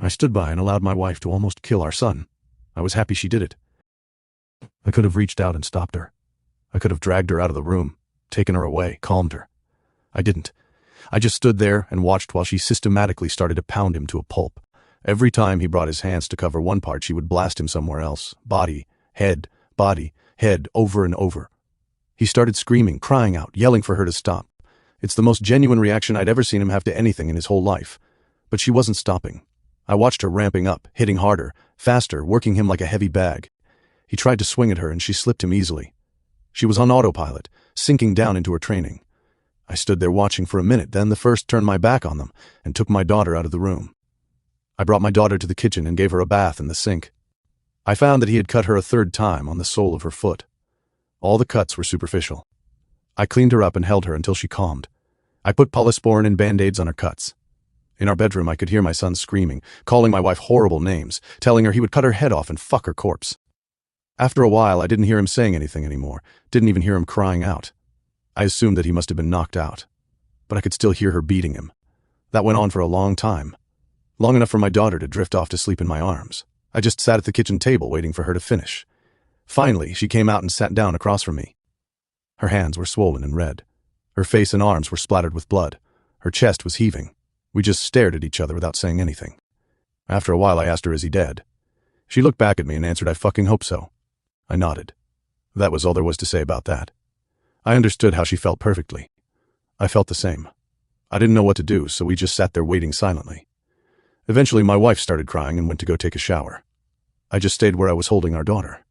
I stood by and allowed my wife to almost kill our son. I was happy she did it. I could have reached out and stopped her. I could have dragged her out of the room, taken her away, calmed her. I didn't. I just stood there and watched while she systematically started to pound him to a pulp. Every time he brought his hands to cover one part, she would blast him somewhere else. Body, head, over and over. He started screaming, crying out, yelling for her to stop. It's the most genuine reaction I'd ever seen him have to anything in his whole life. But she wasn't stopping. I watched her ramping up, hitting harder, faster, working him like a heavy bag. He tried to swing at her and she slipped him easily. She was on autopilot, sinking down into her training. I stood there watching for a minute, then the first turned my back on them and took my daughter out of the room. I brought my daughter to the kitchen and gave her a bath in the sink. I found that he had cut her a third time on the sole of her foot. All the cuts were superficial. I cleaned her up and held her until she calmed. I put Polysporin and Band-Aids on her cuts. In our bedroom, I could hear my son screaming, calling my wife horrible names, telling her he would cut her head off and fuck her corpse. After a while, I didn't hear him saying anything anymore, didn't even hear him crying out. I assumed that he must have been knocked out, but I could still hear her beating him. That went on for a long time, long enough for my daughter to drift off to sleep in my arms. I just sat at the kitchen table waiting for her to finish. Finally, she came out and sat down across from me. Her hands were swollen and red. Her face and arms were splattered with blood. Her chest was heaving. We just stared at each other without saying anything. After a while, I asked her, "Is he dead?" She looked back at me and answered, "I fucking hope so." I nodded. That was all there was to say about that. I understood how she felt perfectly. I felt the same. I didn't know what to do, so we just sat there waiting silently. Eventually, my wife started crying and went to go take a shower. I just stayed where I was holding our daughter.